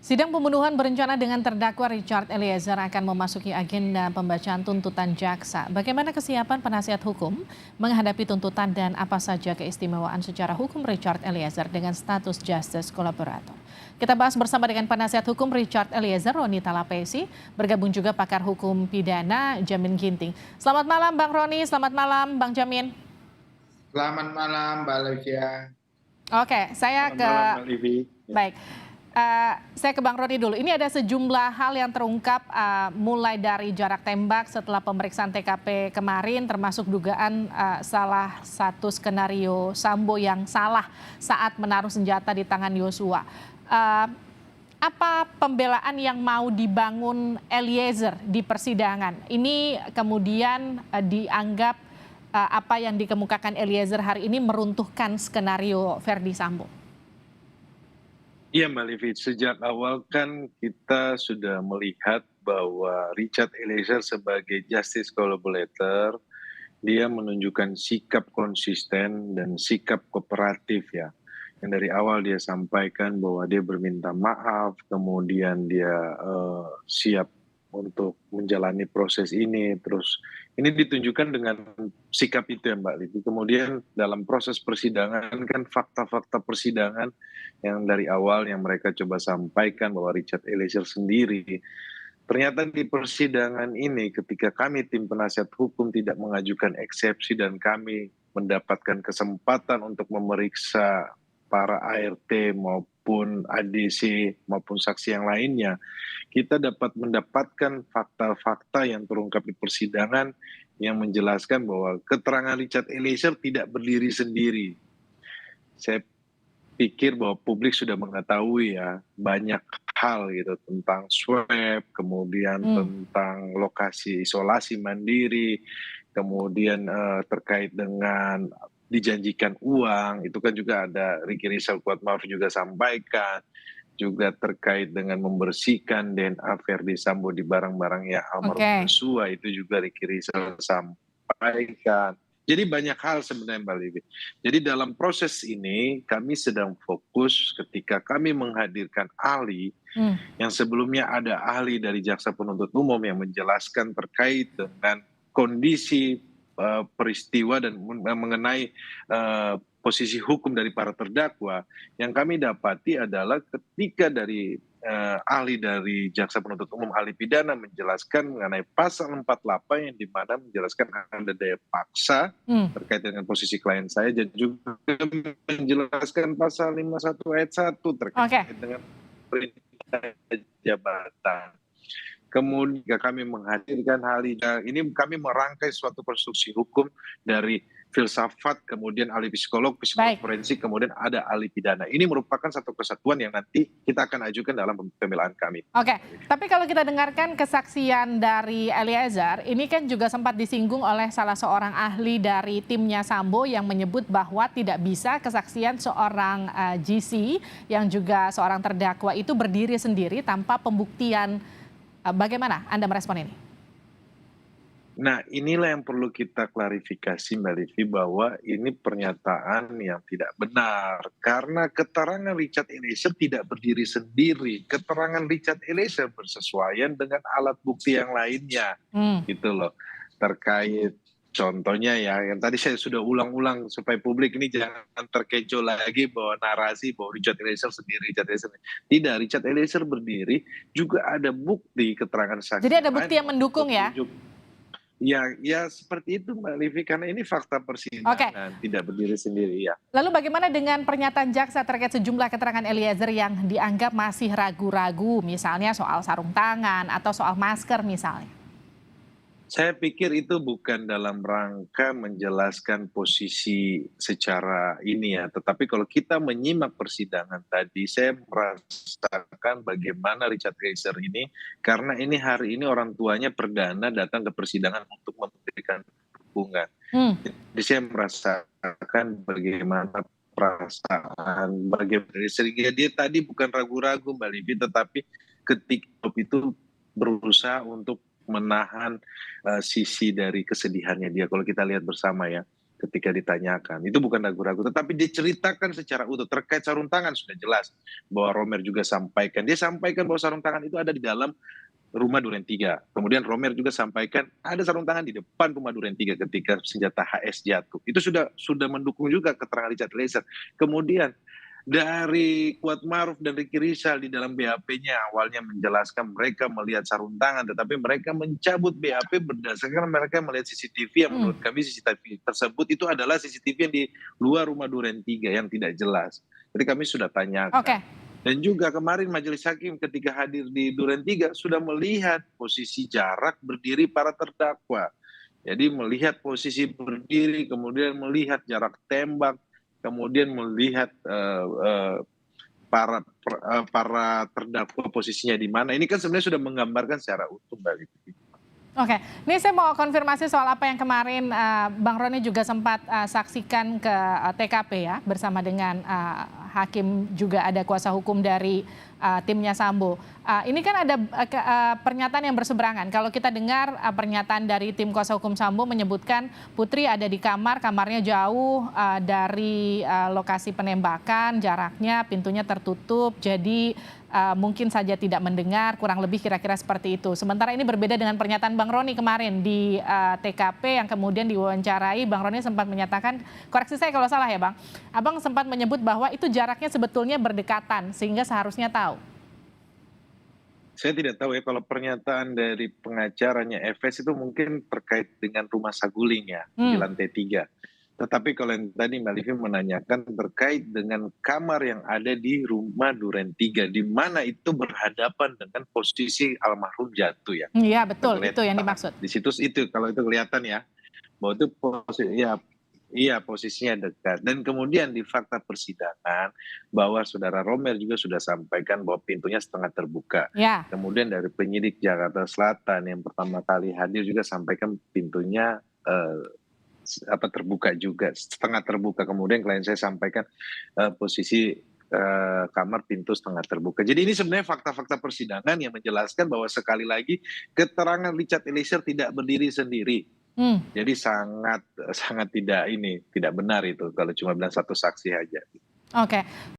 Sidang pembunuhan berencana dengan terdakwa Richard Eliezer akan memasuki agenda pembacaan tuntutan jaksa. Bagaimana kesiapan penasihat hukum menghadapi tuntutan dan apa saja keistimewaan secara hukum Richard Eliezer dengan status justice collaborator. Kita bahas bersama dengan penasihat hukum Richard Eliezer, Roni Talapesi, bergabung juga pakar hukum pidana Jamin Ginting. Selamat malam Bang Roni, selamat malam Bang Jamin. Selamat malam, Mbak Livia. Oke, saya Selamat ke malam, Mbak Livi. baik. Saya ke Bang Roni dulu. Ini ada sejumlah hal yang terungkap mulai dari jarak tembak setelah pemeriksaan TKP kemarin, termasuk dugaan salah satu skenario Sambo yang salah saat menaruh senjata di tangan Yosua. Apa pembelaan yang mau dibangun Eliezer di persidangan? Ini kemudian dianggap apa yang dikemukakan Eliezer hari ini meruntuhkan skenario Verdi Sambo. Iya Mbak Livi, sejak awal kan kita sudah melihat bahwa Richard Eliezer sebagai justice collaborator, dia menunjukkan sikap konsisten dan sikap kooperatif ya. Yang dari awal dia sampaikan bahwa dia berminta maaf, kemudian dia siap untuk menjalani proses ini, terus ini ditunjukkan dengan sikap itu ya Mbak Livi. Kemudian dalam proses persidangan kan fakta-fakta persidangan yang dari awal yang mereka coba sampaikan bahwa Richard Eliezer sendiri, ternyata di persidangan ini ketika kami tim penasihat hukum tidak mengajukan eksepsi dan kami mendapatkan kesempatan untuk memeriksa para ART maupun ADC maupun saksi yang lainnya, kita dapat mendapatkan fakta-fakta yang terungkap di persidangan yang menjelaskan bahwa keterangan Richard Eliezer tidak berdiri sendiri. Saya pikir bahwa publik sudah mengetahui ya banyak hal gitu tentang swab, kemudian tentang lokasi isolasi mandiri, kemudian terkait dengan dijanjikan uang, itu kan juga ada Ricky Rizal Kuatmaruf juga sampaikan, juga terkait dengan membersihkan DNA Verdi Sambo di barang-barangnya almarhum Yosua, itu juga Ricky Rizal sampaikan. Jadi banyak hal sebenarnya Mbak Livi. Jadi dalam proses ini kami sedang fokus ketika kami menghadirkan ahli yang sebelumnya ada ahli dari jaksa penuntut umum yang menjelaskan terkait dengan kondisi peristiwa dan mengenai posisi hukum dari para terdakwa. Yang kami dapati adalah ketika dari ahli dari jaksa penuntut umum ahli pidana menjelaskan mengenai pasal 48 yang dimana menjelaskan ada daya paksa terkait dengan posisi klien saya, dan juga menjelaskan pasal 51 ayat 1 terkait dengan perintah jabatan. Kemudian kami menghadirkan hal ini, kami merangkai suatu konstruksi hukum dari filsafat, kemudian ahli psikolog forensik, kemudian ada ahli pidana. Ini merupakan satu kesatuan yang nanti kita akan ajukan dalam pembelaan kami. Oke, tapi kalau kita dengarkan kesaksian dari Eliezer, ini kan juga sempat disinggung oleh salah seorang ahli dari timnya Sambo yang menyebut bahwa tidak bisa kesaksian seorang GC yang juga seorang terdakwa itu berdiri sendiri tanpa pembuktian. Bagaimana Anda merespon ini? Nah, inilah yang perlu kita klarifikasi Mbak Livi, bahwa ini pernyataan yang tidak benar. Karena keterangan Richard Eliezer tidak berdiri sendiri. Keterangan Richard Eliezer bersesuaian dengan alat bukti yang lainnya. Gitu loh. Terkait contohnya ya, yang tadi saya sudah ulang-ulang supaya publik ini jangan terkecoh lagi bahwa narasi bahwa Richard Eliezer sendiri, Tidak, Richard Eliezer berdiri, juga ada bukti keterangan saksi. Jadi ada bukti yang mendukung ya? Ya seperti itu Mbak Livi, karena ini fakta persidangan, tidak berdiri sendiri ya. Lalu bagaimana dengan pernyataan jaksa terkait sejumlah keterangan Eliezer yang dianggap masih ragu-ragu, misalnya soal sarung tangan atau soal masker misalnya? Saya pikir itu bukan dalam rangka menjelaskan posisi secara ini ya, tetapi kalau kita menyimak persidangan tadi, saya merasakan bagaimana Richard Eliezer ini, karena ini hari ini orang tuanya perdana datang ke persidangan untuk memberikan dukungan. Jadi saya merasakan bagaimana perasaan sehingga dia tadi bukan ragu-ragu Mbak Livi, tetapi ketika itu berusaha untuk menahan sisi dari kesedihannya dia, kalau kita lihat bersama ya. ketika ditanyakan. Itu bukan ragu-ragu, tetapi diceritakan secara utuh. Terkait sarung tangan sudah jelas bahwa Romer juga sampaikan. Dia sampaikan bahwa sarung tangan itu ada di dalam rumah Duren 3. Kemudian Romer juga sampaikan ada sarung tangan di depan rumah Duren 3 ketika senjata HS jatuh. Itu sudah mendukung juga keterangan Richard Eliezer. Kemudian dari Kuatmaruf dan Ricky Rizal di dalam BAP-nya awalnya menjelaskan mereka melihat sarung tangan, tetapi mereka mencabut BAP berdasarkan mereka melihat CCTV yang menurut kami CCTV tersebut itu adalah CCTV yang di luar rumah Duren 3 yang tidak jelas. Jadi kami sudah tanyakan. Oke. Dan juga kemarin majelis hakim ketika hadir di Duren 3 sudah melihat posisi jarak berdiri para terdakwa. Jadi melihat posisi berdiri, kemudian melihat jarak tembak, kemudian melihat para terdakwa posisinya di mana. Ini kan sebenarnya sudah menggambarkan secara utuh, Mbak Livi. Oke, ini saya mau konfirmasi soal apa yang kemarin Bang Roni juga sempat saksikan ke TKP ya, bersama dengan hakim, juga ada kuasa hukum dari timnya Sambo. Ini kan ada pernyataan yang berseberangan. Kalau kita dengar pernyataan dari tim kuasa hukum Sambo menyebutkan Putri ada di kamar, kamarnya jauh dari lokasi penembakan, jaraknya, pintunya tertutup, jadi mungkin saja tidak mendengar, kurang lebih kira-kira seperti itu. Sementara ini berbeda dengan pernyataan Bang Roni kemarin di TKP yang kemudian diwawancarai. Bang Roni sempat menyatakan, koreksi saya kalau salah ya Bang, Abang sempat menyebut bahwa itu jaraknya sebetulnya berdekatan sehingga seharusnya tahu. Saya tidak tahu ya kalau pernyataan dari pengacaranya FS itu mungkin terkait dengan rumah saguling ya, di lantai 3. Tetapi kalau yang tadi Mbak Livi menanyakan terkait dengan kamar yang ada di rumah Duren 3, di mana itu berhadapan dengan posisi almarhum jatuh ya. Iya betul, itu yang dimaksud. Di situ itu, kalau itu kelihatan ya, bahwa itu posisinya dekat. Dan kemudian di fakta persidangan bahwa saudara Romer juga sudah sampaikan bahwa pintunya setengah terbuka. Ya. Kemudian dari penyidik Jakarta Selatan yang pertama kali hadir juga sampaikan pintunya terbuka juga, setengah terbuka. Kemudian klien saya sampaikan posisi kamar pintu setengah terbuka. Jadi ini sebenarnya fakta-fakta persidangan yang menjelaskan bahwa sekali lagi keterangan Richard Eliezer tidak berdiri sendiri. Jadi sangat tidak benar itu kalau cuma bilang satu saksi aja. Oke.